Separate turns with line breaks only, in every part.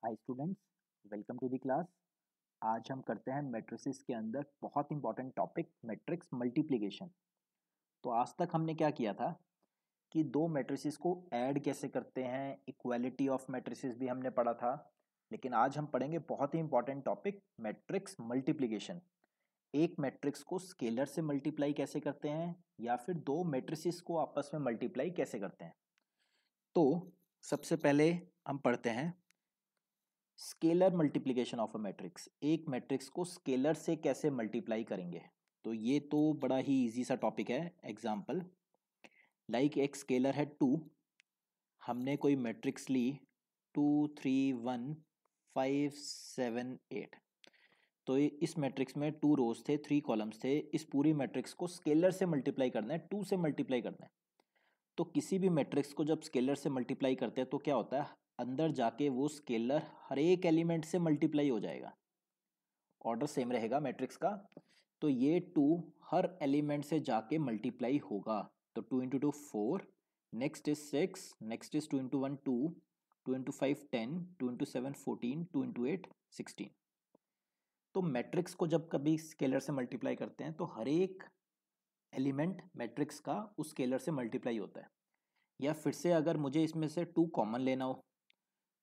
Hi students, welcome to the class. आज हम करते हैं मैट्रिसेस के अंदर बहुत इंपॉर्टेंट टॉपिक मैट्रिक्स मल्टीप्लिकेशन। तो आज तक हमने क्या किया था कि दो मैट्रिसेस को ऐड कैसे करते हैं, इक्वालिटी ऑफ मैट्रिसेस भी हमने पढ़ा था। लेकिन आज हम पढ़ेंगे बहुत ही इंपॉर्टेंट टॉपिक मैट्रिक्स मल्टीप्लिकेशन। एक मैट्रिक्स को स्केलर से मल्टीप्लाई कैसे करते हैं या फिर दो मैट्रिसेस को आपस में मल्टीप्लाई कैसे करते हैं। तो सबसे पहले हम पढ़ते हैं scalar multiplication of a matrix. एक मैट्रिक्स को स्केलर से कैसे मल्टीप्लाई करेंगे। तो ये तो बड़ा ही इजी सा टॉपिक है। एग्जाम्पल लाइक एक स्केलर है 2, हमने कोई मैट्रिक्स ली 2 3 1 5 7 8। तो इस मैट्रिक्स में 2 रोज थे, 3 कॉलम्स थे। इस पूरी मैट्रिक्स को स्केलर से मल्टीप्लाई करना है, 2 से मल्टीप्लाई करना है। तो किसी भी मैट्रिक्स को जब स्केलर से मल्टीप्लाई करते हैं तो क्या होता है, अंदर जाके वो स्केलर हर एक एलिमेंट से मल्टीप्लाई हो जाएगा। ऑर्डर सेम रहेगा मैट्रिक्स का। तो ये 2 हर एलिमेंट से जाके मल्टीप्लाई होगा। तो 2 into 2 4, next is 6, next is 2 into 1 2, 2 into 5 10, 2 into 7 14, 2 into 8 16। तो मैट्रिक्स को जब कभी स्केलर से मल्टीप्लाई करते हैं तो हर एक एलिमेंट मैट्रिक्स का उस स्केलर से मल्टीप्लाई होता है। या फिर से अगर मुझे इसमें से 2 कॉमन लेना हो,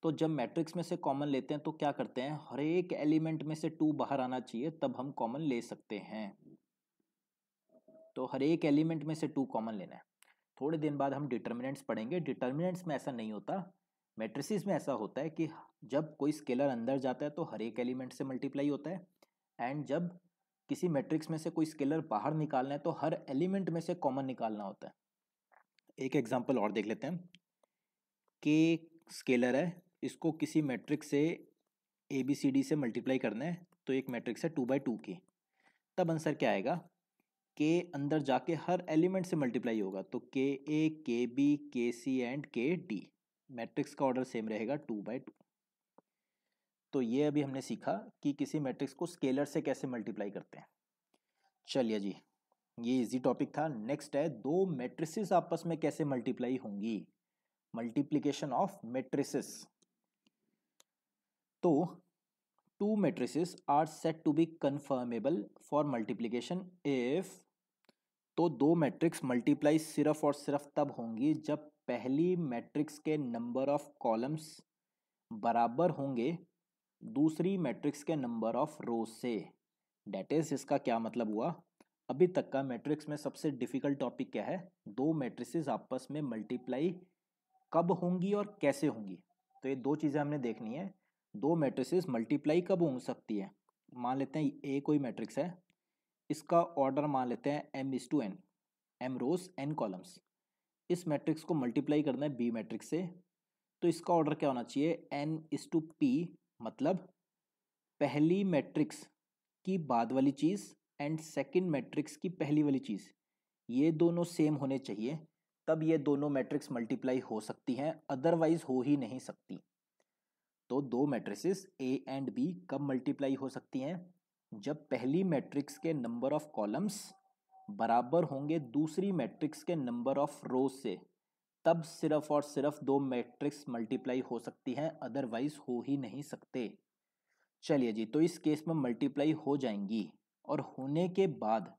तो जब मैट्रिक्स में से कॉमन लेते हैं तो क्या करते हैं, हर एक एलिमेंट में से 2 बाहर आना चाहिए तब हम कॉमन ले सकते हैं। तो हर एक एलिमेंट में से 2 कॉमन लेना है। थोड़े दिन बाद हम डिटर्मिनेंट्स पढ़ेंगे। डिटर्मिनेंट्स में ऐसा नहीं होता, मैट्रिसेस में ऐसा होता है कि जब कोई स्केलर अंदर जाता है तो हर एक एलिमेंट से मल्टीप्लाई होता है। एंड जब किसी मैट्रिक्स में से कोई स्केलर बाहर निकालना है तो हर एलिमेंट में से कॉमन निकालना होता है। एक एग्जाम्पल और देख लेते हैं कि स्केलर है, इसको किसी मैट्रिक्स से ABCD से मल्टीप्लाई करना है। तो एक मैट्रिक्स है 2 by 2 की, तब आंसर क्या आएगा, के अंदर जाके हर एलिमेंट से मल्टीप्लाई होगा। तो KA KB KC and KD, matrix का ऑर्डर सेम रहेगा 2 by 2। तो ये अभी हमने सीखा कि किसी मैट्रिक्स को स्केलर से कैसे मल्टीप्लाई करते हैं। चलिए जी, ये इजी टॉपिक था। नेक्स्ट है दो मैट्रिसेस आपस में कैसे मल्टीप्लाई होंगी, मल्टीप्लिकेशन ऑफ मैट्रिसेस। तो two matrices are said to be confirmable for multiplication if, तो दो मैट्रिक्स मल्टीप्लाई सिर्फ और सिर्फ तब होंगी जब पहली मैट्रिक्स के नंबर ऑफ कॉलम्स बराबर होंगे दूसरी मैट्रिक्स के नंबर ऑफ रोज से। डेट इज, इसका क्या मतलब हुआ, अभी तक का मैट्रिक्स में सबसे डिफिकल्ट टॉपिक क्या है, दो मैट्रिसेस आपस में मल्टीप्लाई कब होंगी और कैसे होंगी। तो ये दो चीज़ें हमने देखनी है। दो मैट्रिसेस मल्टीप्लाई कब हो सकती है। मान लेते हैं ए कोई मैट्रिक्स है, इसका ऑर्डर मान लेते हैं m/n, m रोज n कॉलम्स। इस मैट्रिक्स को मल्टीप्लाई करना है बी मैट्रिक्स से, तो इसका ऑर्डर क्या होना चाहिए, n/p, मतलब पहली मैट्रिक्स की बाद वाली चीज़ एंड सेकंड मैट्रिक्स की पहली वाली चीज़, ये दोनों सेम होने चाहिए, तब ये दोनों मैट्रिक्स मल्टीप्लाई हो सकती हैं, अदरवाइज हो ही नहीं सकती। तो दो मैट्रिसेस A एंड B कब मल्टीप्लाई हो सकती हैं, जब पहली मैट्रिक्स के नंबर ऑफ कॉलम्स बराबर होंगे दूसरी मैट्रिक्स के नंबर ऑफ रोज से, तब सिर्फ और सिर्फ दो मैट्रिक्स मल्टीप्लाई हो सकती हैं, अदरवाइज हो ही नहीं सकते। चलिए जी, तो इस केस में मल्टीप्लाई हो जाएंगी और होने के बाद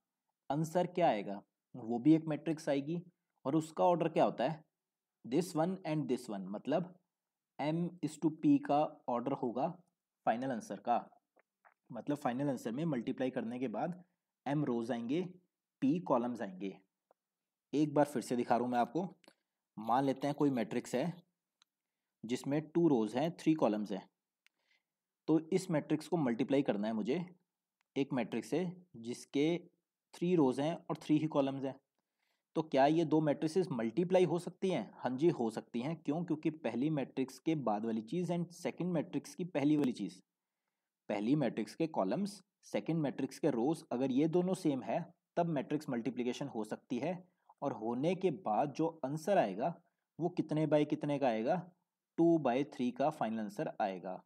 आंसर क्या आएगा, वो भी एक मैट्रिक्स आएगी और उसका ऑर्डर क्या होता है, this one and this one, मतलब m/p का ऑर्डर होगा फाइनल आंसर का। मतलब फाइनल आंसर में मल्टीप्लाई करने के बाद m रोज आएंगे, p कॉलम्स आएंगे। एक बार फिर से दिखा रहा हूं मैं आपको। मान लेते हैं कोई मैट्रिक्स है जिसमें 2 रोज हैं 3 कॉलम्स हैं। तो इस मैट्रिक्स को मल्टीप्लाई करना है मुझे एक मैट्रिक्स है जिसके 3 रोज हैं और 3 ही कॉलम्स हैं। तो क्या ये दो मैट्रिसेस मल्टीप्लाई हो सकती हैं, हाँ जी हो सकती हैं। क्यों, क्योंकि पहली मैट्रिक्स के बाद वाली चीज़ एंड सेकंड मैट्रिक्स की पहली वाली चीज़, पहली मैट्रिक्स के कॉलम्स सेकंड मैट्रिक्स के रोज, अगर ये दोनों सेम है तब मैट्रिक्स मल्टीप्लिकेशन हो सकती है। और होने के बाद जो आंसर आएगा वो कितने बाय कितने का आएगा, 2/3 का फाइनल आंसर आएगा।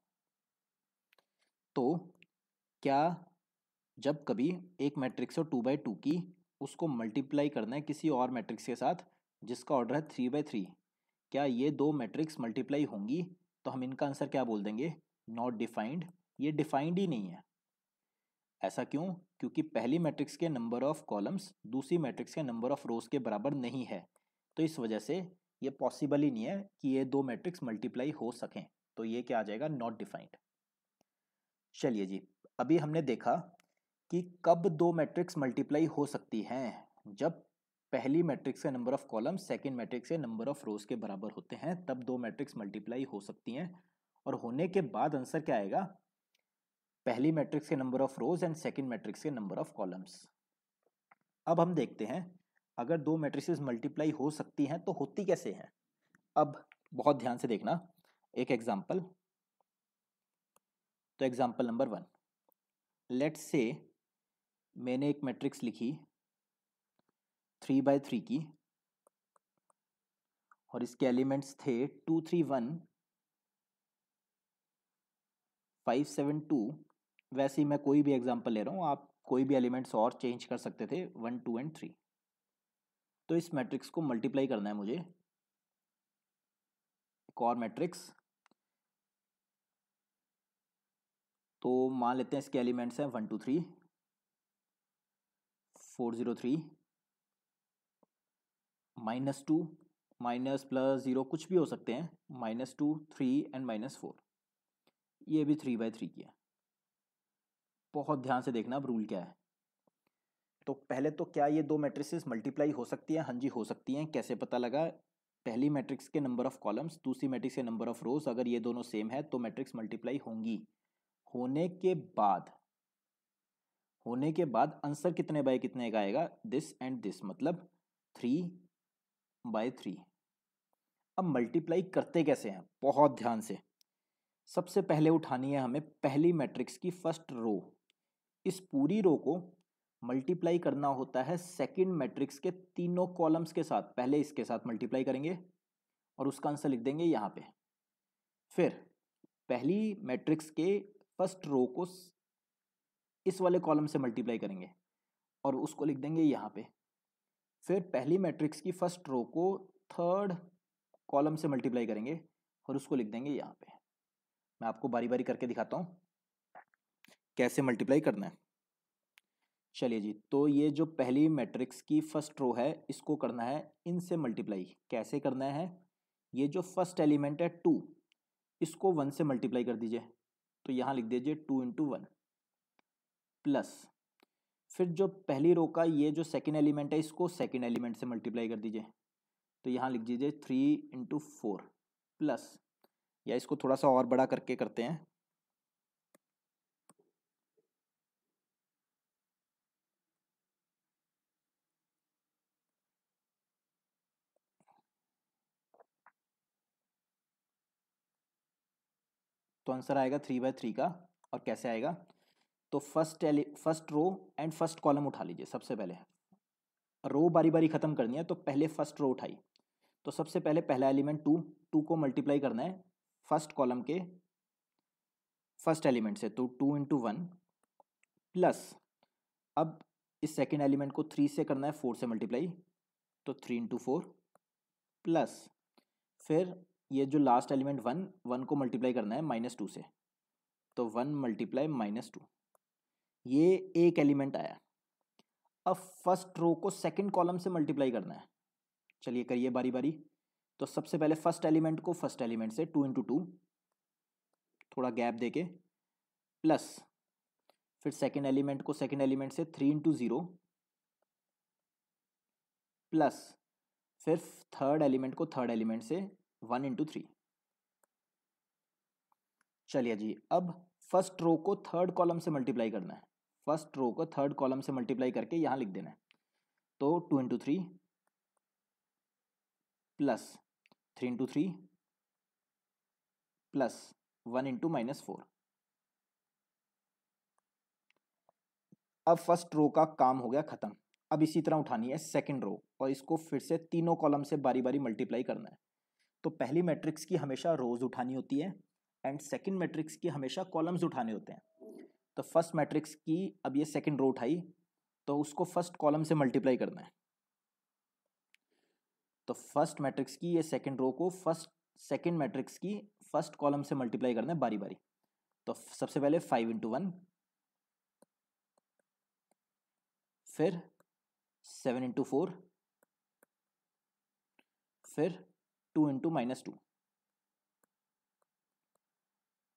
तो क्या जब कभी एक मैट्रिक्स हो 2/2 की, उसको मल्टीप्लाई करना है किसी और मैट्रिक्स के साथ जिसका ऑर्डर है 3/3, क्या ये दो मैट्रिक्स मल्टीप्लाई होंगी, तो हम इनका आंसर क्या बोल देंगे, नॉट डिफाइंड, ये डिफाइंड ही नहीं है। ऐसा क्यों? क्योंकि पहली मैट्रिक्स के नंबर ऑफ कॉलम्स दूसरी मैट्रिक्स के नंबर ऑफ रोज के बराबर नहीं है, तो इस वजह से ये पॉसिबल ही नहीं है कि ये दो मैट्रिक्स मल्टीप्लाई हो सकें, तो ये क्या आ जाएगा, नॉट डिफाइंड। चलिए जी, अभी हमने देखा कि कब दो मैट्रिक्स मल्टीप्लाई हो सकती हैं, जब पहली मैट्रिक्स के number of columns second matrix के नंबर ऑफ रोज के बराबर होते हैं, तब दो मैट्रिक्स मल्टीप्लाई हो सकती हैं। और होने के बाद आंसर क्या आएगा, पहली मैट्रिक्स के number of rose and second matrix के नंबर ऑफ कॉलम्स। अब हम देखते हैं अगर दो मैट्रिसेस मल्टीप्लाई हो सकती हैं तो होती कैसे हैं। अब बहुत ध्यान से देखना एक एग्जांपल। तो एग्जांपल नंबर 1, लेट्स से मैंने एक मैट्रिक्स लिखी 3/3 की और इसके एलिमेंट्स थे 2 3 1 5 7 2। वैसे ही मैं कोई भी एग्जांपल ले रहा हूँ, आप कोई भी एलिमेंट्स और चेंज कर सकते थे 1 2 एंड 3। तो इस मैट्रिक्स को मल्टीप्लाई करना है मुझे, एक और मैट्रिक्स। तो मान लेते हैं इसके एलिमेंट्स हैं 1 2 3 4 0 3 -2 माइनस प्लस 0 कुछ भी हो सकते हैं, -2 3 एंड -4। ये भी 3/3 की है। बहुत ध्यान से देखना अब रूल क्या है। तो पहले तो क्या ये दो मैट्रिसेस मल्टीप्लाई हो सकती हैं? हाँ जी हो सकती हैं। कैसे पता लगा? पहली मैट्रिक्स के नंबर ऑफ कॉलम्स दूसरी मैट्रिक्स के नंबर ऑफ रोज अगर ये दोनों सेम है तो मैट्रिक्स मल्टीप्लाई होंगी। होने के बाद आंसर कितने बाय कितने का आएगा, दिस एंड दिस, मतलब 3/3। अब मल्टीप्लाई करते कैसे हैं, बहुत ध्यान से। सबसे पहले उठानी है हमें पहली मैट्रिक्स की फर्स्ट रो। इस पूरी रो को मल्टीप्लाई करना होता है सेकंड मैट्रिक्स के तीनों कॉलम्स के साथ। पहले इसके साथ मल्टीप्लाई करेंगे और उसका आंसर लिख देंगे यहाँ पे। फिर पहली मैट्रिक्स के फर्स्ट रो को इस वाले कॉलम से मल्टीप्लाई करेंगे और उसको लिख देंगे यहाँ पे। फिर पहली मैट्रिक्स की फर्स्ट रो को थर्ड कॉलम से मल्टीप्लाई करेंगे और उसको लिख देंगे यहाँ पे। मैं आपको बारी बारी करके दिखाता हूँ कैसे मल्टीप्लाई करना है। चलिए जी, तो ये जो पहली मैट्रिक्स की फर्स्ट रो है इसको करना है इनसे मल्टीप्लाई। कैसे करना है? ये जो फर्स्ट एलिमेंट है 2, इसको 1 से मल्टीप्लाई कर दीजिए। तो यहाँ लिख दीजिए 2 × 1 प्लस, फिर जो पहली रो का ये जो सेकेंड एलिमेंट है इसको सेकेंड एलिमेंट से मल्टीप्लाई कर दीजिए। तो यहाँ लिख दीजिए 3 × 4 प्लस, या इसको थोड़ा सा और बड़ा करके करते हैं। तो आंसर आएगा 3/3 का। और कैसे आएगा? तो first row and first column उठा लीजिए। सबसे पहले रो बारी बारी खत्म करनी है, तो पहले फर्स्ट रो उठाई। तो सबसे पहले पहला एलिमेंट 2 को मल्टीप्लाई करना है फर्स्ट कॉलम के फर्स्ट एलिमेंट से, तो 2 × 1 प्लस, अब इस सेकेंड एलिमेंट को 3 से करना है 4 से मल्टीप्लाई, तो 3 × 4 प्लस, फिर ये जो लास्ट एलिमेंट 1 को मल्टीप्लाई करना है -2 से, तो 1 × -2। ये एक एलिमेंट आया। अब फर्स्ट रो को सेकंड कॉलम से मल्टीप्लाई करना है। चलिए करिए बारी बारी। तो सबसे पहले फर्स्ट एलिमेंट को फर्स्ट एलिमेंट से 2 × 2, थोड़ा गैप देके, प्लस, फिर सेकंड एलिमेंट को सेकंड एलिमेंट से 3 × 0 प्लस, फिर थर्ड एलिमेंट को थर्ड एलिमेंट से 1 × 3। चलिए जी, अब फर्स्ट रो को थर्ड कॉलम से मल्टीप्लाई करना है। फर्स्ट रो को थर्ड कॉलम से मल्टीप्लाई करके यहाँ लिख देना है। तो 2 × 3 प्लस 3 × 3 प्लस 1 × -4। अब फर्स्ट रो का काम हो गया खत्म। अब इसी तरह उठानी है सेकंड रो और इसको फिर से तीनों कॉलम से बारी बारी मल्टीप्लाई करना है। तो पहली मैट्रिक्स की हमेशा रोज उठानी होती है एंड सेकंड मैट्रिक्स की हमेशा कॉलम्स उठाने होते हैं। तो फर्स्ट मैट्रिक्स की अब ये सेकंड रो उठाई, तो उसको फर्स्ट कॉलम से मल्टीप्लाई करना है। तो फर्स्ट मैट्रिक्स की ये सेकंड रो को फर्स्ट सेकंड मैट्रिक्स की फर्स्ट कॉलम से मल्टीप्लाई करना है बारी बारी। तो सबसे पहले 5 इंटू 1, फिर 7 इंटू 4, फिर 2 इंटू -2।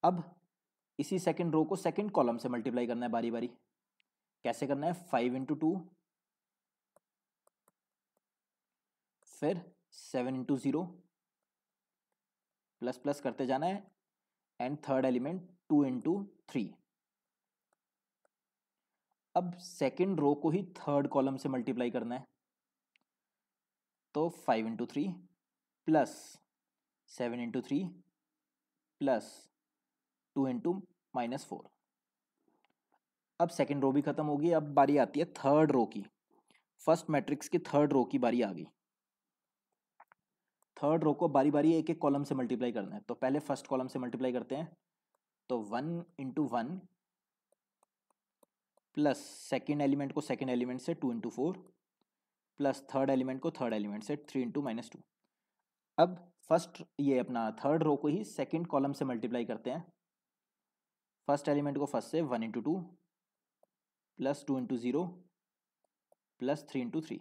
अब इसी सेकंड रो को सेकंड कॉलम से मल्टीप्लाई करना है बारी बारी। कैसे करना है? 5 इंटू 2, फिर 7 इंटू 0, प्लस प्लस करते जाना है, एंड थर्ड एलिमेंट 2 इंटू 3। अब सेकेंड रो को ही थर्ड कॉलम से मल्टीप्लाई करना है। तो 5 into 3 plus 7 into 3 plus 2 into -4। अब सेकेंड रो भी खत्म होगी। अब बारी आती है थर्ड रो की। फर्स्ट मैट्रिक्स की थर्ड रो की बारी आ गई। थर्ड रो को बारी बारी एक एक कॉलम से मल्टीप्लाई करना है। तो पहले फर्स्ट कॉलम से मल्टीप्लाई करते हैं। तो 1 इंटू 1 प्लस सेकेंड एलिमेंट को सेकेंड एलिमेंट से 2 इंटू 4 प्लस थर्ड एलिमेंट को थर्ड एलिमेंट से 3 इंटू -2। अब फर्स्ट ये अपना थर्ड रो को ही सेकेंड कॉलम से मल्टीप्लाई करते हैं। फर्स्ट एलिमेंट को फर्स्ट से 1 into 2 plus 2 into 0 plus 3 into 3।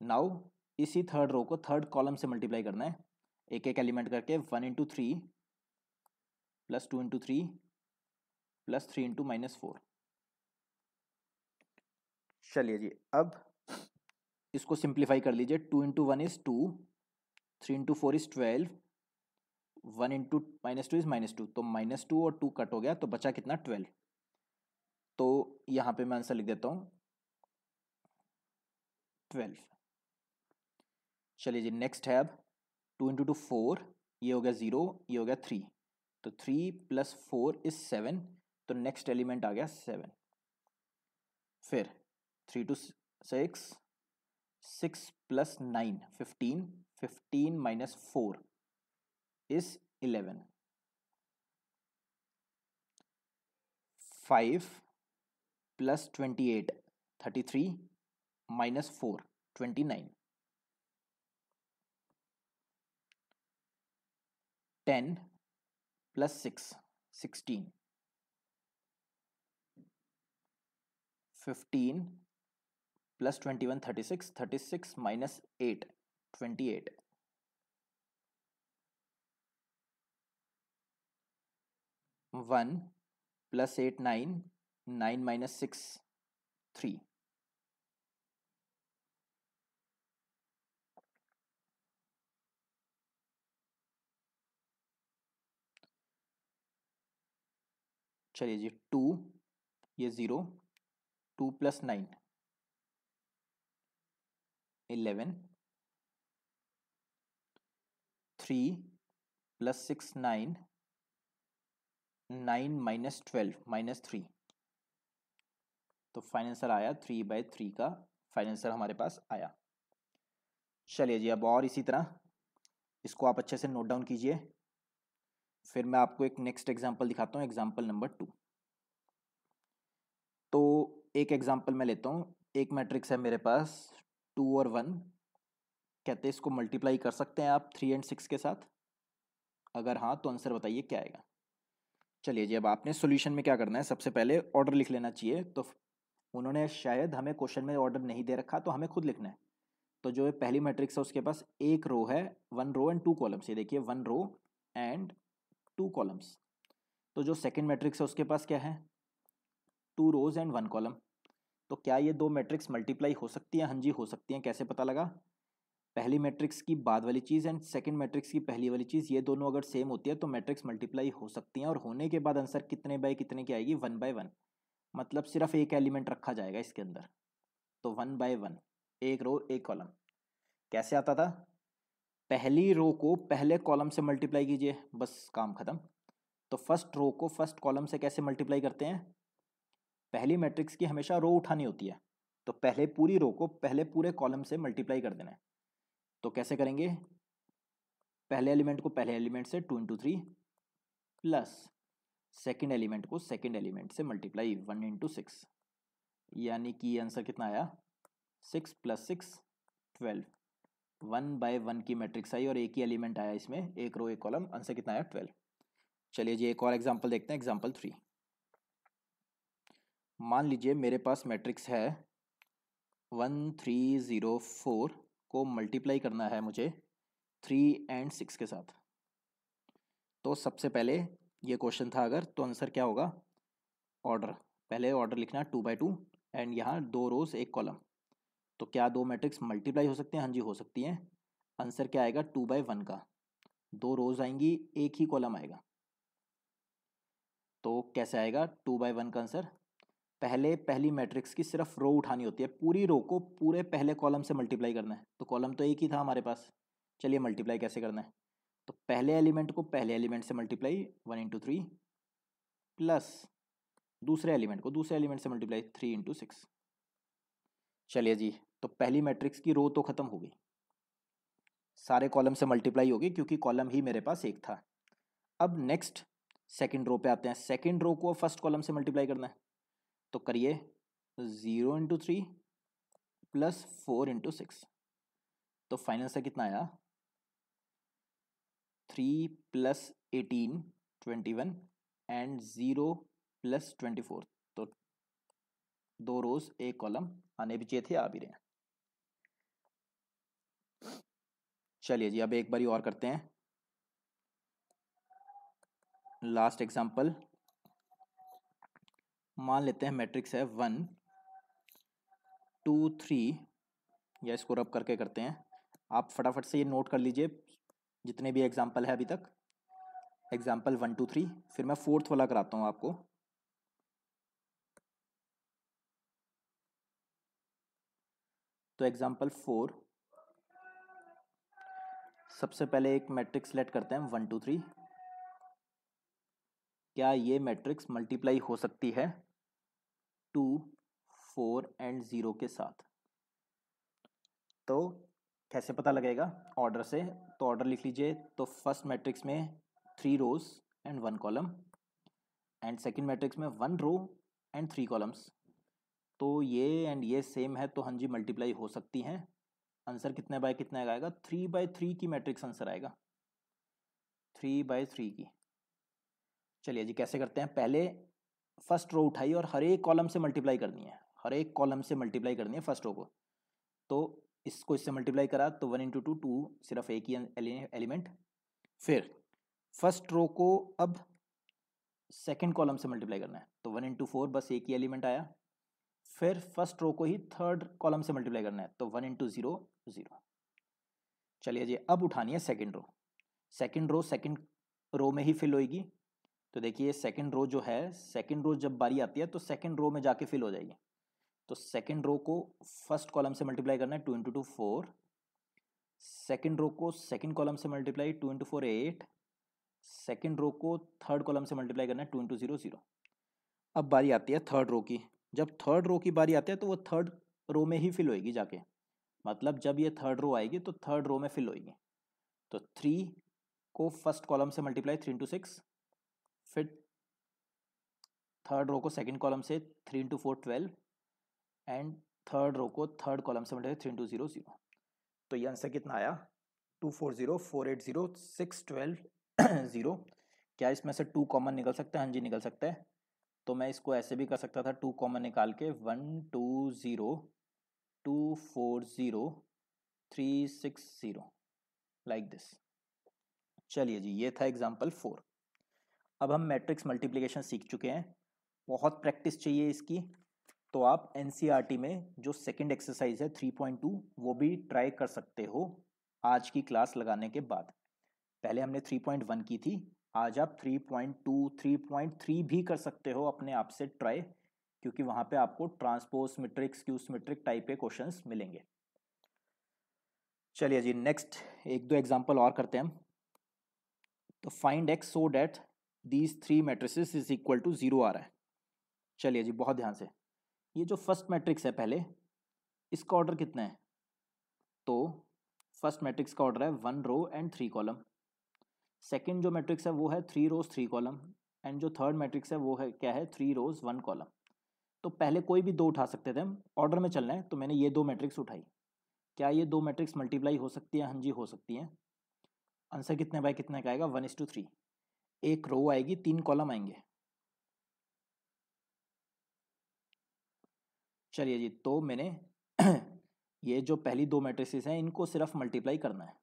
Now इसी थर्ड रो को थर्ड कॉलम से मल्टीप्लाई करना है एक एक एलिमेंट करके। 1 into 3 plus 2 into 3 plus 3 into -4। चलिए जी, अब इसको सिंप्लीफाई कर लीजिए। 2 into 1 is 2, 3 into 4 is 12, 1 into -2 is -2। तो -2 और 2 कट हो गया, तो बचा कितना? 12। तो यहाँ पे मैं आंसर लिख देता हूँ 12। चलिए जी, नेक्स्ट है अब 2 इंटू 2 4, ये हो गया 0, ये हो गया 3। तो 3 प्लस 4 इज 7। तो नेक्स्ट एलिमेंट आ गया 7। फिर 3 two 6, 6 plus 9 15, 15 minus 4 is 11। 5 plus 28 33 minus 4 29। 10 plus 6 16। 15 plus 21 36, 36 minus 8 28। 1 plus 8 9, 9 minus 6 3। चलिए जी, 2, ये 0, 2 प्लस 9 11, 3 प्लस 6 9, 9 माइनस 12 -3। तो फाइनल आंसर आया 3/3 का फाइनल आंसर हमारे पास आया। चलिए जी, अब और इसी तरह इसको आप अच्छे से नोट डाउन कीजिए। फिर मैं आपको एक नेक्स्ट एग्जांपल दिखाता हूँ, एग्जांपल नंबर 2। तो एक एग्जांपल मैं लेता हूँ। एक मैट्रिक्स है मेरे पास 2 और 1। कहते हैं इसको मल्टीप्लाई कर सकते हैं आप 3 एंड 6 के साथ? अगर हाँ तो आंसर बताइए क्या आएगा। चलिए जी, अब आपने सॉल्यूशन में क्या करना है, सबसे पहले ऑर्डर लिख लेना चाहिए। तो उन्होंने शायद हमें क्वेश्चन में ऑर्डर नहीं दे रखा, तो हमें खुद लिखना है। तो जो पहली मैट्रिक्स है उसके पास एक रो है, 1 रो एंड 2 कॉलम्स। ये देखिए 1 रो एंड 2 कॉलम्स। तो जो सेकंड मैट्रिक्स है उसके पास क्या है? 2 रोज एंड 1 कॉलम। तो क्या ये दो मैट्रिक्स मल्टीप्लाई हो सकती हैं? हाँ जी, हो सकती हैं। कैसे पता लगा? पहली मैट्रिक्स की बाद वाली चीज़ एंड सेकंड मैट्रिक्स की पहली वाली चीज़, ये दोनों अगर सेम होती है तो मैट्रिक्स मल्टीप्लाई हो सकती हैं। और होने के बाद आंसर कितने बाय कितने की आएगी? 1/1। मतलब सिर्फ एक एलिमेंट रखा जाएगा इसके अंदर। तो 1/1, एक रो एक कॉलम। कैसे आता था? पहली रो को पहले कॉलम से मल्टीप्लाई कीजिए, बस काम खत्म। तो फर्स्ट रो को फर्स्ट कॉलम से कैसे मल्टीप्लाई करते हैं? पहली मैट्रिक्स की हमेशा रो उठानी होती है। तो पहले पूरी रो को पहले पूरे कॉलम से मल्टीप्लाई कर देना है। तो कैसे करेंगे? पहले एलिमेंट को पहले एलिमेंट से 2 इंटू 3 प्लस सेकेंड एलिमेंट को सेकेंड एलिमेंट से मल्टीप्लाई 1 इंटू 6। यानी कि आंसर कितना आया? 6 प्लस 6 12। 1/1 की मैट्रिक्स आई और एक ही एलिमेंट आया इसमें, एक रो एक कॉलम, आंसर कितना आया 12। चलिए जी एक और एग्जांपल देखते हैं, एग्जांपल 3। मान लीजिए मेरे पास मैट्रिक्स है 1304 को मल्टीप्लाई करना है मुझे 3 और 6 के साथ। तो सबसे पहले ये क्वेश्चन था अगर, तो आंसर क्या होगा, ऑर्डर, पहले ऑर्डर लिखना 2/2 एंड यहाँ 2 रोज एक कॉलम। तो क्या दो मैट्रिक्स मल्टीप्लाई हो सकते हैं, हाँ जी हो सकती हैं। आंसर क्या आएगा 2/1 का, 2 रोज आएंगी एक ही कॉलम आएगा। तो कैसे आएगा 2/1 का आंसर, पहले पहली मैट्रिक्स की सिर्फ रो उठानी होती है, पूरी रो को पूरे पहले कॉलम से मल्टीप्लाई करना है। तो कॉलम तो एक ही था हमारे पास, चलिए मल्टीप्लाई कैसे करना है। तो पहले एलिमेंट को पहले एलिमेंट से मल्टीप्लाई 1 × 3 प्लस दूसरे एलिमेंट को दूसरे एलिमेंट से मल्टीप्लाई 3 × 6। चलिए जी, तो पहली मैट्रिक्स की रो तो खत्म हो गई, सारे कॉलम से मल्टीप्लाई हो गई क्योंकि कॉलम ही मेरे पास एक था। अब नेक्स्ट सेकंड रो पे आते हैं, सेकंड रो को फर्स्ट कॉलम से मल्टीप्लाई करना है। तो करिए 0 × 3 प्लस 4 × 6। तो फाइनल से कितना आया 3 + 18 21 एंड 0 + 24। तो 2 रोज एक कॉलम आने भी चाहिए थे, आ भी रहे हैं। चलिए जी अब एक बारी और करते हैं, लास्ट एग्जांपल। मान लेते हैं मैट्रिक्स है 1 2 3, या इसको रब करके करते हैं। आप फटाफट से ये नोट कर लीजिए जितने भी एग्जांपल है अभी तक, एग्जांपल 1 2 3, फिर मैं फोर्थ वाला कराता हूँ आपको। तो एग्जांपल 4, सबसे पहले एक मैट्रिक्स सेलेक्ट करते हैं 1 2 3। क्या ये मैट्रिक्स मल्टीप्लाई हो सकती है 2 4 एंड 0 के साथ। तो कैसे पता लगेगा, ऑर्डर से। तो ऑर्डर लिख लीजिए, तो फर्स्ट मैट्रिक्स में 3 rows and 1 column, and second matrix में 1 रो एंड 3 कॉलम्स। तो ये एंड ये सेम है, तो हाँ जी मल्टीप्लाई हो सकती हैं। आंसर कितने बाय कितने का आएगा, 3/3 की मैट्रिक्स आंसर आएगा, 3/3 की। चलिए जी कैसे करते हैं, पहले फर्स्ट रो उठाई और हर एक कॉलम से मल्टीप्लाई करनी है, हर एक कॉलम से मल्टीप्लाई करनी है फर्स्ट रो को। तो इसको इससे मल्टीप्लाई करा तो 1 × 2 2, सिर्फ एक ही एलिमेंट। फिर फर्स्ट रो को अब सेकंड कॉलम से मल्टीप्लाई करना है, तो 1 × 4 बस एक ही एलिमेंट आया। फिर फर्स्ट रो को ही थर्ड कॉलम से मल्टीप्लाई करना है, तो 1 × 0 0। चलिए जी अब उठानी है second row, second row second row में ही फिल होएगी। तो देखिए सेकंड रो जो है, सेकंड रो जब बारी आती है तो सेकंड रो में जाके फिल हो जाएगी। तो सेकंड रो को फर्स्ट कॉलम से मल्टीप्लाई करना है 2 × 2 4, सेकंड रो को सेकंड कॉलम से मल्टीप्लाई 2 × 4 8, सेकंड रो को थर्ड कॉलम से मल्टीप्लाई करना है 2 × 0 0। अब बारी आती है थर्ड रो की, जब थर्ड रो की बारी आती है तो वो थर्ड रो में ही फिल होएगी जाके, मतलब जब ये थर्ड रो आएगी तो थर्ड रो में फिल होएगी। तो 3 को फर्स्ट कॉलम से मल्टीप्लाई 3 × 6, फिर थर्ड रो को सेकंड कॉलम से 3 × 4 12, एंड थर्ड रो को थर्ड कॉलम से मल्टीप्लाई 3 × 0 0। तो ये आंसर कितना आया 240 480 612 0। क्या इसमें से 2 कॉमन निकल सकता है, हाँ जी निकल सकता है। तो मैं इसको ऐसे भी कर सकता था, 2 कॉमन निकाल के 1 2 0 2 4 0 3 6 0 लाइक दिस। चलिए जी ये था एग्जाम्पल 4। अब हम मैट्रिक्स मल्टीप्लिकेशन सीख चुके हैं, बहुत प्रैक्टिस चाहिए इसकी। तो आप एनसीईआरटी में जो सेकंड एक्सरसाइज है 3.2 वो भी ट्राई कर सकते हो आज की क्लास लगाने के बाद। पहले हमने 3.1 की थी, आज आप 3.2 3.3 भी कर सकते हो अपने आप से ट्राई, क्योंकि वहाँ पे आपको transpose matrix skew symmetric type के क्वेश्चंस मिलेंगे। चलिए जी नेक्स्ट एक दो एग्जांपल और करते हैं हम। तो find x so that these 3 matrices is equal to 0 आ रहा है। चलिए जी बहुत ध्यान से, ये जो फर्स्ट मैट्रिक्स है पहले, इसका ऑर्डर कितना है। तो फर्स्ट मैट्रिक्स का ऑर्डर है 1 रो एंड 3 कॉलम, सेकंड जो मैट्रिक्स है वो है 3 रोज 3 कॉलम, एंड जो थर्ड मैट्रिक्स है वो है क्या है 3 रोज 1 कॉलम। तो पहले कोई भी दो उठा सकते थे हम, ऑर्डर में चलना है, तो मैंने ये दो मैट्रिक्स उठाई। क्या ये दो मैट्रिक्स मल्टीप्लाई हो सकती है? हाँ जी हो सकती है। आंसर कितने बाय कितने का आएगा? 1:3। एक रो आएगी, 3 कॉलम आएंगे। चलिए जी, तो मैंने ये जो पहली दो मैट्रिसेस हैं इनको सिर्फ मल्टीप्लाई करना है।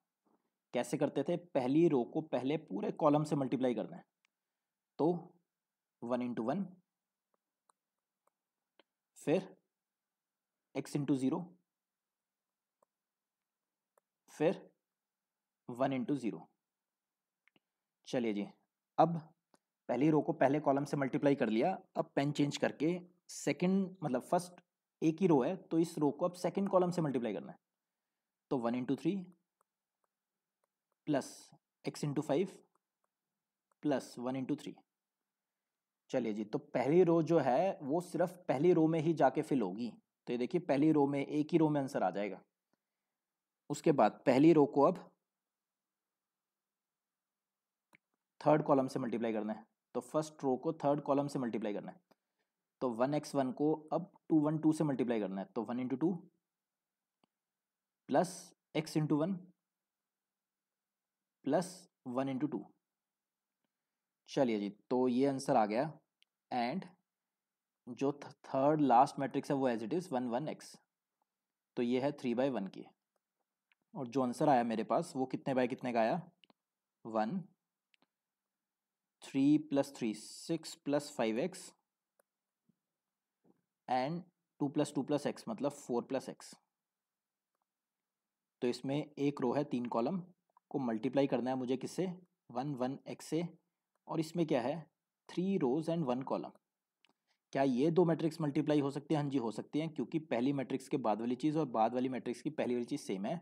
कैसे करते थे? पहली रो को पहले पूरे कॉलम से मल्टीप्लाई करना है। तो 1 × 1, फिर x × 0, फिर 1 × 0। चलिए जी, अब पहली रो को पहले कॉलम से मल्टीप्लाई कर लिया। अब पेन चेंज करके सेकंड, मतलब फर्स्ट एक ही रो है तो इस रो को अब सेकंड कॉलम से मल्टीप्लाई करना है। तो 1 × 3 प्लस x × 5 प्लस 1 × 3। चलिए जी, तो पहली रो जो है वो सिर्फ पहली रो में ही जाके फिल होगी। तो ये देखिए, पहली रो में एक ही रो में आंसर आ जाएगा। उसके बाद पहली रो को अब थर्ड कॉलम से मल्टीप्लाई करना है। तो फर्स्ट रो को थर्ड कॉलम से मल्टीप्लाई करना है। तो 1x1 को अब 2 से मल्टीप्लाई करना है। तो 1 × 2 प्लस x × 1 प्लस 1 × 2। चलिए जी, तो ये आंसर आ गया। एंड जो थर्ड लास्ट मैट्रिक्स है वो एज इट इज़ 1 1x। तो ये है 3/1 की। और जो आंसर आया मेरे पास वो कितने बाय कितने का आया? 1, 3 + 3 6 + 5x एंड 2 + 2 + x, मतलब 4 + x। तो इसमें एक रो है, 3 कॉलम को मल्टीप्लाई करना है मुझे किससे? 1 1x से। और इसमें क्या है? 3 रोज एंड 1 कॉलम। क्या ये दो मैट्रिक्स मल्टीप्लाई हो सकती है? हाँ जी हो सकती है, क्योंकि पहली मैट्रिक्स के बाद वाली चीज़ और बाद वाली मैट्रिक्स की पहली वाली चीज़ सेम है।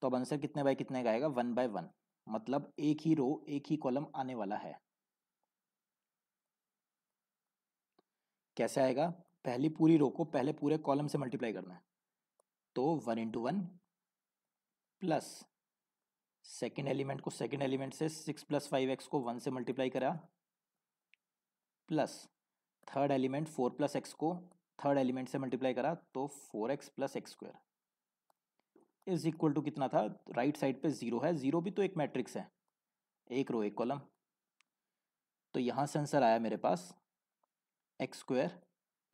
तो अब आंसर कितने बाय कितने का आएगा? 1/1। मतलब एक ही रो एक ही कॉलम आने वाला है। कैसे आएगा? पहली पूरी रो को पहले पूरे कॉलम से मल्टीप्लाई करना है। तो 1 × 1 प्लस सेकेंड एलिमेंट को सेकेंड एलिमेंट से 6 + 5x को 1 से मल्टीप्लाई करा, प्लस थर्ड एलिमेंट 4 + x को थर्ड एलिमेंट से मल्टीप्लाई करा, तो 4x + x² is equal to कितना था? राइट साइड पे 0 है। 0 भी तो एक मैट्रिक्स है, एक रो एक कॉलम। तो यहाँ से आंसर आया मेरे पास x²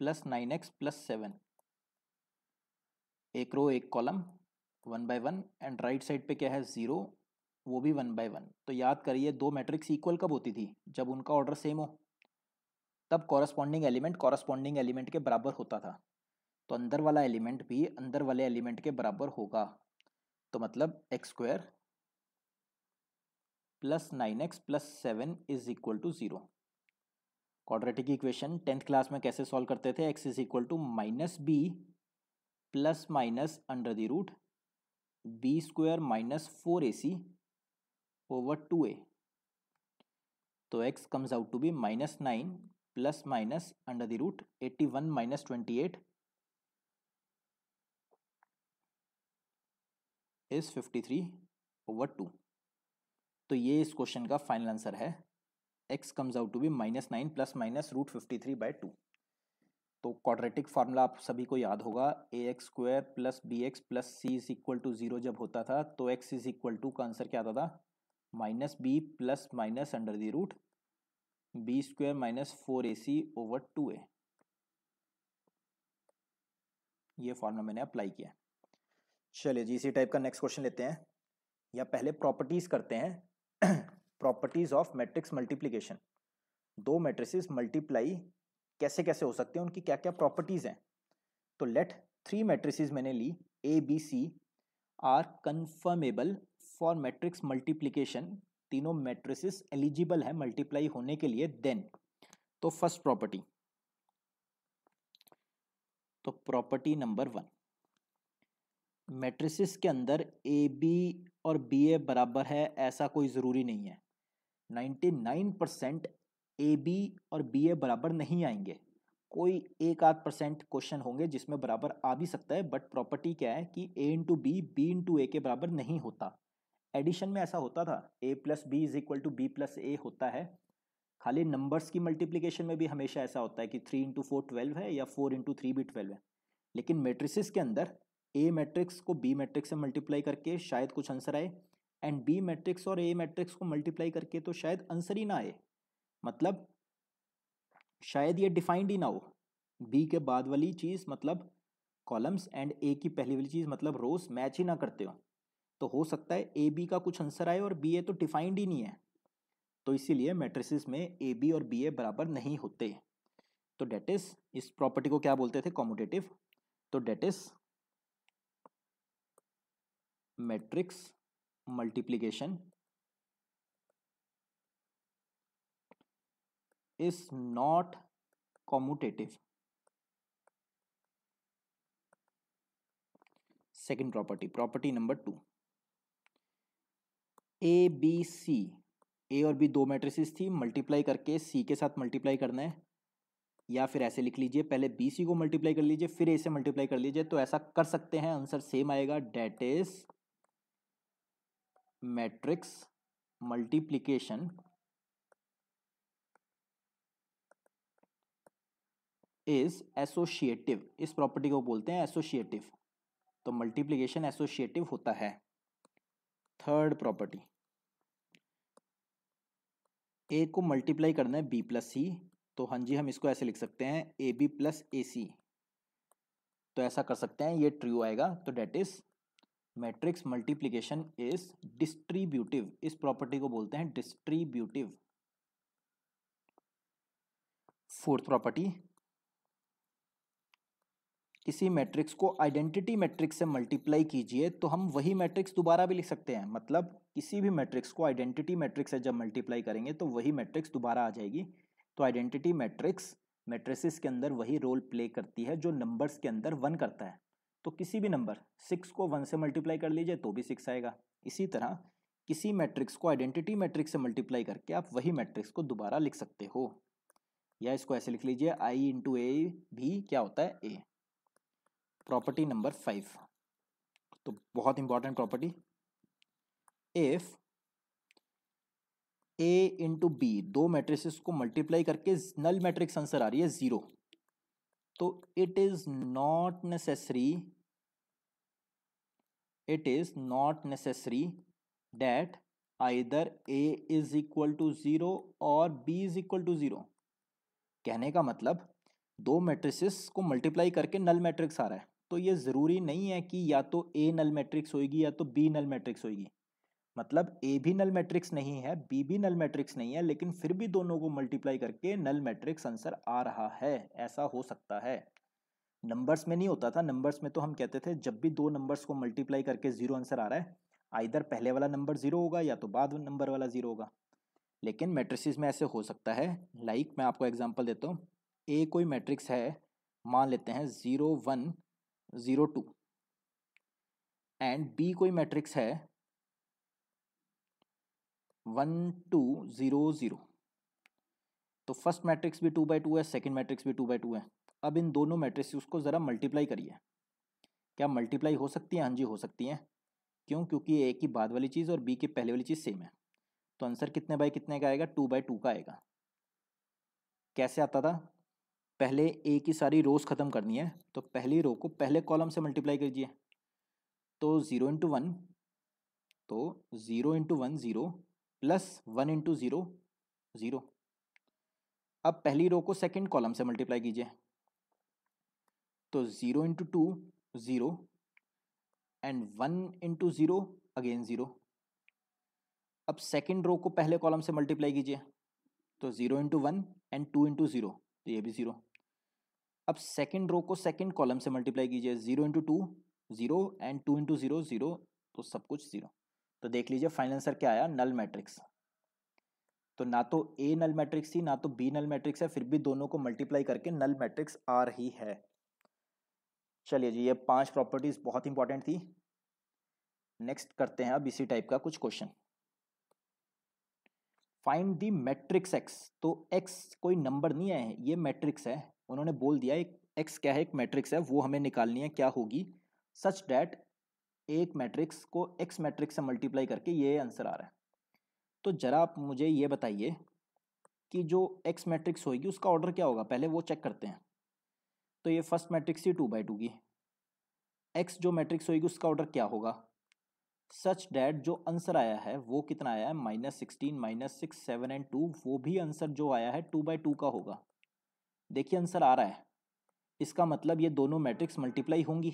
+ 9x + 7। एक रो एक कॉलम 1/1 एंड राइट साइड पे क्या है? 0, वो भी 1/1। तो याद करिए, दो मैट्रिक्स इक्वल कब होती थी? जब उनका ऑर्डर सेम हो, तब कॉरस्पॉन्डिंग एलिमेंट के बराबर होता था। तो अंदर वाला एलिमेंट भी अंदर वाले एलिमेंट के बराबर होगा। तो मतलब x² + 9x + 7 is equal to 0। Quadratic equation 10th class में कैसे सॉल्व करते थे? x is equal to -b plus minus √b² - 4ac over 2a। तो x comes out to be -9 plus minus √81 - 28 is 53/2। तो ये इस क्वेश्चन का फाइनल आंसर है। x comes out to be -9 plus minus √53/2। तो क्वाड्रेटिक फार्मूला आप सभी को याद होगा, ax² + bx + c is equal to 0 जब होता था तो x इज इक्वल टू का आंसर क्या आता था? -b plus minus √b² - 4ac over 2a। ये फार्मूला मैंने अप्लाई किया। चलिए जी, इसी टाइप का नेक्स्ट क्वेश्चन लेते हैं, या पहले प्रॉपर्टीज करते हैं। Properties of matrix multiplication. दो मैट्रिसेस मल्टीप्लाई कैसे कैसे हो सकते हैं, उनकी क्या क्या प्रॉपर्टीज हैं। तो लेट 3 मैट्रिसेस मैंने ली, A B C are conformable for matrix multiplication. तीनों मैट्रिसेस एलिजिबल है मल्टीप्लाई होने के लिए। देन तो फर्स्ट प्रॉपर्टी, तो प्रॉपर्टी नंबर 1, मैट्रिसेस के अंदर ए बी और बी ए बराबर है ऐसा कोई ज़रूरी नहीं है। 99% ए बी और बी ए बराबर नहीं आएंगे। कोई 1-8% क्वेश्चन होंगे जिसमें बराबर आ भी सकता है, बट प्रॉपर्टी क्या है कि a × b × a के बराबर नहीं होता। एडिशन में ऐसा होता था, a + b is equal to b + a होता है। खाली नंबर्स की मल्टीप्लिकेशन में भी हमेशा ऐसा होता है कि 3 × 4 12 है या 4 × 3 भी 12 है। लेकिन मैट्रिसेस के अंदर ए मैट्रिक्स को बी मैट्रिक्स से मल्टीप्लाई करके शायद कुछ आंसर आए, एंड बी मैट्रिक्स और ए मैट्रिक्स को मल्टीप्लाई करके तो शायद आंसर ही ना आए, मतलब शायद ये डिफाइंड ही ना हो। बी के बाद वाली चीज़ मतलब कॉलम्स एंड ए की पहली वाली चीज़ मतलब रोज मैच ही ना करते हो, तो हो सकता है ए बी का कुछ आंसर आए और बी ए तो डिफाइंड ही नहीं है, तो इसीलिए मैट्रिसेस में ए बी और बी ए बराबर नहीं होते। तो डेट इज, इस प्रॉपर्टी को क्या बोलते थे, कॉम्यूटेटिव। तो that is matrix multiplication is not commutative. Second property, property number 2, A B C, A और बी दो मैट्रिसेस थी, मल्टीप्लाई करके सी के साथ मल्टीप्लाई करना है, या फिर ऐसे लिख लीजिए पहले बी सी को मल्टीप्लाई कर लीजिए फिर ए से मल्टीप्लाई कर लीजिए, तो ऐसा कर सकते हैं, आंसर सेम आएगा। That is matrix multiplication is associative, इस प्रॉपर्टी को बोलते हैं एसोशिएटिव, तो मल्टीप्लिकेशन एसोशिएटिव होता है। थर्ड प्रॉपर्टी, ए को मल्टीप्लाई करना है बी प्लस सी, तो हाँ जी हम इसको ऐसे लिख सकते हैं ए बी प्लस ए सी, तो ऐसा कर सकते हैं, ये ट्रू आएगा। तो that is matrix multiplication is distributive, इस प्रॉपर्टी को बोलते हैं डिस्ट्रीब्यूटिव। फोर्थ प्रॉपर्टी, किसी मैट्रिक्स को आइडेंटिटी मैट्रिक्स से मल्टीप्लाई कीजिए तो हम वही मैट्रिक्स दोबारा भी लिख सकते हैं, मतलब किसी भी मैट्रिक्स को आइडेंटिटी मैट्रिक्स से जब मल्टीप्लाई करेंगे तो वही मैट्रिक्स दोबारा आ जाएगी। तो आइडेंटिटी मैट्रिक्स मैट्रिसेस के अंदर वही रोल प्ले करती है जो नंबर्स के अंदर 1 करता है, तो किसी भी नंबर 6 को 1 से मल्टीप्लाई कर लीजिए तो भी 6 आएगा। इसी तरह किसी मैट्रिक्स को आइडेंटिटी मैट्रिक्स से मल्टीप्लाई करके आप वही मैट्रिक्स को दोबारा लिख सकते हो, या इसको ऐसे लिख लीजिए आई इंटू ए भी क्या होता है, ए। प्रॉपर्टी नंबर 5, तो बहुत important property, if A into B दो मैट्रिसेस को मल्टीप्लाई करके नल मैट्रिक्स आंसर आ रही है 0, तो it is not necessary that either A is equal to 0 और बी इज इक्वल टू 0। कहने का मतलब दो मैट्रिसेस को मल्टीप्लाई करके नल मैट्रिक्स आ रहा है, तो ये ज़रूरी नहीं है कि या तो ए नल मैट्रिक्स होगी या तो बी नल मैट्रिक्स होगी, मतलब ए भी नल मैट्रिक्स नहीं है बी भी नल मैट्रिक्स नहीं है, लेकिन फिर भी दोनों को मल्टीप्लाई करके नल मैट्रिक्स आंसर आ रहा है, ऐसा हो सकता है। नंबर्स में नहीं होता था, नंबर्स में तो हम कहते थे जब भी दो नंबर्स को मल्टीप्लाई करके 0 आंसर आ रहा है, आइदर पहले वाला नंबर 0 होगा या तो बाद नंबर वाला 0 होगा। लेकिन मैट्रिसेस में ऐसे हो सकता है, लाइक मैं आपको एग्जांपल देता हूँ, ए कोई मैट्रिक्स है, मान लेते हैं 0 1 0 2, एंड बी कोई मैट्रिक्स है 1 2 0 0, तो फर्स्ट मैट्रिक्स भी 2/2 है, सेकंड मैट्रिक्स भी 2/2 है। अब इन दोनों मैट्रिक्स को ज़रा मल्टीप्लाई करिए, क्या मल्टीप्लाई हो सकती है? हाँ जी हो सकती है। क्यों? क्योंकि ए की बाद वाली चीज़ और बी की पहले वाली चीज़ सेम है, तो आंसर कितने बाई कितने का आएगा? 2/2 का आएगा। कैसे आता था? पहले ए की सारी रोज खत्म करनी है, तो पहली रो को पहले कॉलम से मल्टीप्लाई कीजिए, तो 0 इंटू 1, तो 0 इंटू 1 0 प्लस 1 इंटू 0 0। अब पहली रो को सेकंड कॉलम से मल्टीप्लाई कीजिए, तो 0 इंटू 2 0 एंड 1 इंटू 0 अगेन 0। अब सेकंड रो को पहले कॉलम से मल्टीप्लाई कीजिए, तो 0 इंटू 1 एंड 2 इंटू 0, तो ये भी 0। अब सेकंड रो को सेकंड कॉलम से मल्टीप्लाई कीजिए, 0 इंटू 2 0 एंड 2 इंटू 0 0, तो सब कुछ 0। तो देख लीजिए फाइनल आंसर क्या आया? Null matrix. तो ना तो ए नल मैट्रिक्स थी ना तो बी नल मैट्रिक्स है, फिर भी दोनों को मल्टीप्लाई करके नल मैट्रिक्स आ रही है। चलिए जी, ये 5 प्रॉपर्टीज बहुत इंपॉर्टेंट थी। नेक्स्ट करते हैं अब इसी टाइप का कुछ question. Find the matrix x, तो एक्स कोई नंबर नहीं है, ये मैट्रिक्स है। उन्होंने बोल दिया एक एक्स क्या है, एक मैट्रिक्स है, वो हमें निकालनी है क्या होगी, सच डैट एक मैट्रिक्स को एक्स मैट्रिक्स से मल्टीप्लाई करके ये आंसर आ रहा है। तो जरा आप मुझे ये बताइए कि जो एक्स मैट्रिक्स होगी उसका ऑर्डर क्या होगा, पहले वो चेक करते हैं। तो ये फर्स्ट मैट्रिक्स थी 2/2 की, एक्स जो मैट्रिक्स होगी उसका ऑर्डर क्या होगा, सच डैट जो आंसर आया है वो कितना आया है, -16 -6 7 एंड 2, वो भी आंसर जो आया है 2/2 का होगा। देखिए आंसर आ रहा है, इसका मतलब ये दोनों मैट्रिक्स मल्टीप्लाई होंगी,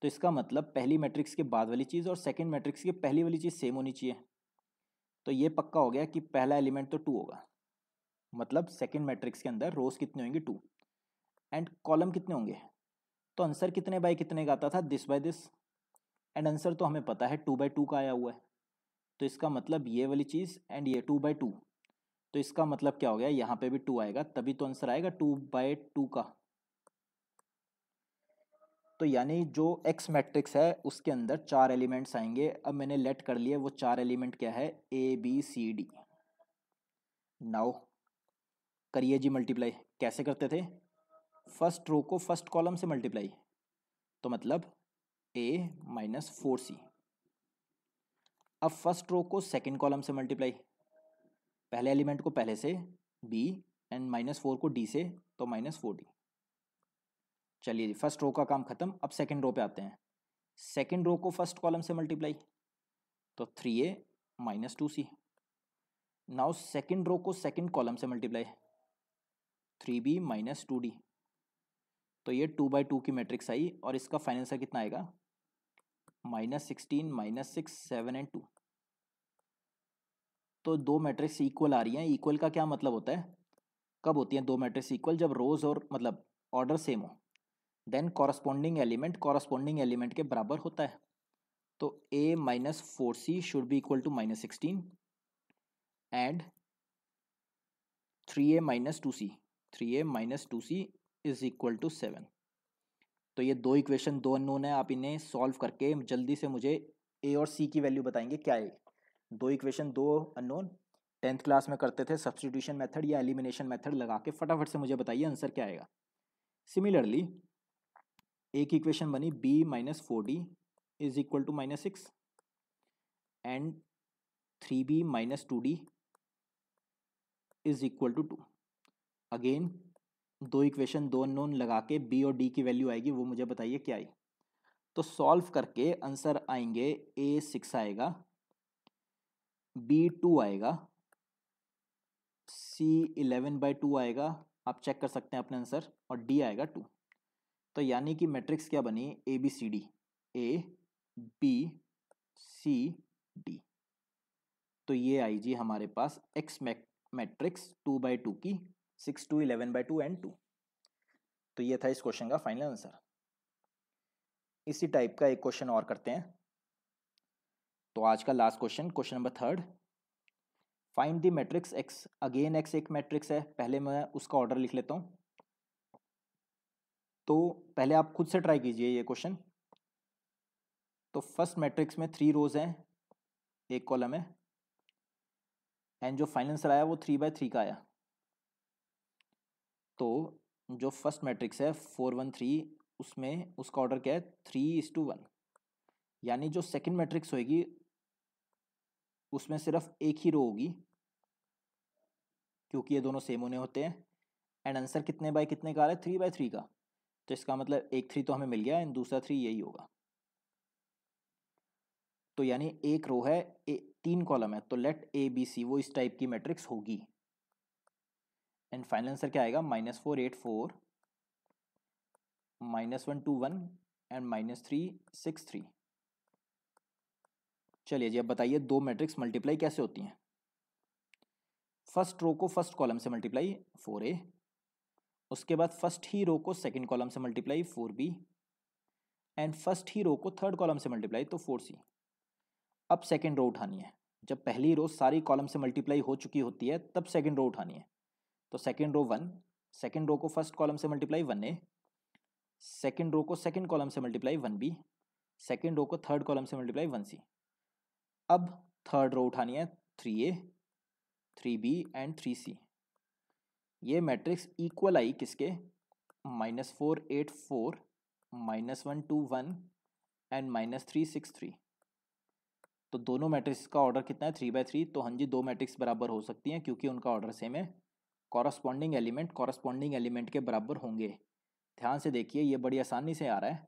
तो इसका मतलब पहली मैट्रिक्स के बाद वाली चीज़ और सेकंड मैट्रिक्स की पहली वाली चीज़ सेम होनी चाहिए। तो ये पक्का हो गया कि पहला एलिमेंट तो 2 होगा, मतलब सेकंड मैट्रिक्स के अंदर रोज कितने होंगे 2, एंड कॉलम कितने होंगे, तो आंसर कितने बाय कितने का आता था, this by this, and answer तो हमें पता है 2/2 का आया हुआ है। तो इसका मतलब ये वाली चीज़ एंड ये 2/2, तो इसका मतलब क्या हो गया, यहाँ पे भी 2 आएगा, तभी तो आंसर आएगा 2/2 का। तो यानी जो एक्स मैट्रिक्स है उसके अंदर 4 एलिमेंट्स आएंगे। अब मैंने लेट कर लिए वो 4 एलिमेंट क्या है, ABCD। नाउ करिए जी मल्टीप्लाई, कैसे करते थे, फर्स्ट रो को फर्स्ट कॉलम से मल्टीप्लाई, तो मतलब A -4C। अब फर्स्ट रो को सेकंड कॉलम से मल्टीप्लाई, पहले एलिमेंट को पहले से B एंड -4 को D से, तो -4D। चलिए जी फर्स्ट रो का काम खत्म। अब सेकंड रो पे आते हैं, सेकंड रो को फर्स्ट कॉलम से मल्टीप्लाई, तो 3A -2C। Now second row को सेकंड कॉलम से मल्टीप्लाई, 3B -2D। तो ये 2/2 की मैट्रिक्स आई और इसका फाइनल आंसर कितना आएगा, -16 -6 7 एंड 2। तो दो मैट्रिक्स इक्वल आ रही हैं। इक्वल का क्या मतलब होता है, कब होती हैं दो मैट्रिक्स इक्वल, जब रोज और मतलब ऑर्डर सेम हो, देन कॉरस्पॉन्डिंग एलिमेंट के बराबर होता है। तो A -4C should be equal to -16 and 3A -2C is equal to 7। तो ये दो इक्वेशन, दो अननोन है, आप इन्हें सॉल्व करके जल्दी से मुझे A और C की वैल्यू बताएंगे क्या है। दो इक्वेशन दो अननोन, 10th क्लास में करते थे सब्स्टिट्यूशन मेथड या एलिमिनेशन मेथड लगा के, फटाफट से मुझे बताइए आंसर क्या आएगा। सिमिलरली एक इक्वेशन बनी B -4D is equal to -6 and 3B -2D is equal to 2। Again दो इक्वेशन दो अननोन लगा के B और D की वैल्यू आएगी, वो मुझे बताइए क्या आई। तो सॉल्व करके आंसर आएंगे, A6 आएगा, B2 आएगा, C11/2 आएगा, आप चेक कर सकते हैं अपने आंसर, और D आएगा 2। तो यानी कि मैट्रिक्स क्या बनी, ABCD, ABCD। तो ये आई जी हमारे पास एक्स मैट्रिक्स 2/2 की, 6 2 11/2 एंड 2। तो ये था इस क्वेश्चन का फाइनल आंसर। इसी टाइप का एक क्वेश्चन और करते हैं। तो आज का last question, question number 3, find the matrix x. Again x एक मैट्रिक्स है, पहले मैं उसका ऑर्डर लिख लेता हूँ। तो पहले आप खुद से ट्राई कीजिए ये क्वेश्चन। तो फर्स्ट मैट्रिक्स में 3 रोज हैं, एक कॉलम है, एंड जो फाइनल आंसर आया वो 3/3 का आया। तो जो फर्स्ट मैट्रिक्स है 4 1 3, उसमें उसका ऑर्डर क्या है, 3:1। यानी जो सेकंड मैट्रिक्स होगी उसमें सिर्फ एक ही रो होगी, क्योंकि ये दोनों सेम होने होते हैं, एंड आंसर कितने बाय कितने का आ रहा है, 3/3 का। तो इसका मतलब एक 3 तो हमें मिल गया एंड दूसरा 3 यही होगा। तो यानी एक रो है, 3 कॉलम है, तो लेट ABC वो इस टाइप की मैट्रिक्स होगी। एंड फाइनल आंसर क्या आएगा, -4 8 4 -1 2 1 एंड -3 6 3। चलिए जी अब बताइए दो मैट्रिक्स मल्टीप्लाई कैसे होती हैं। फर्स्ट रो को फर्स्ट कॉलम से मल्टीप्लाई 4A, उसके बाद फर्स्ट ही रो को सेकंड कॉलम से मल्टीप्लाई 4B, एंड फर्स्ट ही रो को थर्ड कॉलम से मल्टीप्लाई तो 4C। अब सेकंड रो उठानी है, जब पहली रो सारी कॉलम से मल्टीप्लाई हो चुकी होती है तब सेकंड रो उठानी है। तो सेकंड रो 1, सेकंड रो को फर्स्ट कॉलम से मल्टीप्लाई 1A, सेकंड रो को सेकंड कॉलम से मल्टीप्लाई 1B, सेकंड रो को थर्ड कॉलम से मल्टीप्लाई 1C। अब थर्ड रो उठानी है 3A 3B एंड 3C। ये मैट्रिक्स इक्वल आई किसके, -4 8 4 -1 2 1 एंड -3 6 3। तो दोनों मैट्रिक्स का ऑर्डर कितना है, 3/3। तो हाँ जी दो मैट्रिक्स बराबर हो सकती हैं क्योंकि उनका ऑर्डर सेम है। कॉरस्पॉन्डिंग एलिमेंट के बराबर होंगे। ध्यान से देखिए ये बड़ी आसानी से आ रहा है।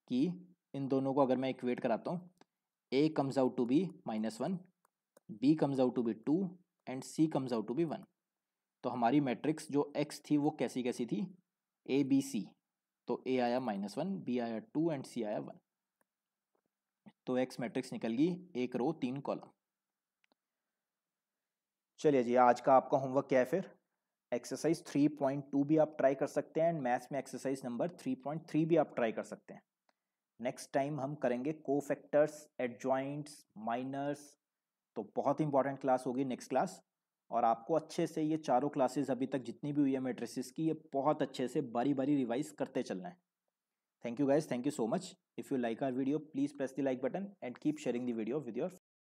कि इन दोनों को अगर मैं इक्वेट कराता हूँ, A comes out to B -1, B comes out to B 2 and C comes out to B 1। तो हमारी मैट्रिक्स जो एक्स थी वो कैसी थी, ए बी सी। तो ए आया -1, बी आया 2 एंड सी आया 1। तो एक्स मैट्रिक्स निकल गई 1 रो 3 कॉलम। चलिए जी, आज का आपका होमवर्क क्या है फिर? एक्सरसाइज 3.2 भी आप ट्राई कर सकते हैं एंड मैथ्स में एक्सरसाइज नंबर 3.3 भी आप ट्राई कर सकते हैं। नेक्स्ट टाइम हम करेंगे कोफैक्टर्स, एडजॉइंट्स, माइनर्स। तो बहुत इंपॉर्टेंट क्लास होगी नेक्स्ट क्लास, और आपको अच्छे से ये चारों क्लासेस अभी तक जितनी भी हुई है मैट्रिसेस की, ये बहुत अच्छे से बारी बारी रिवाइज करते चलना है। Thank you guys, thank you so much. If you like our video, please press the like button and keep sharing the video with your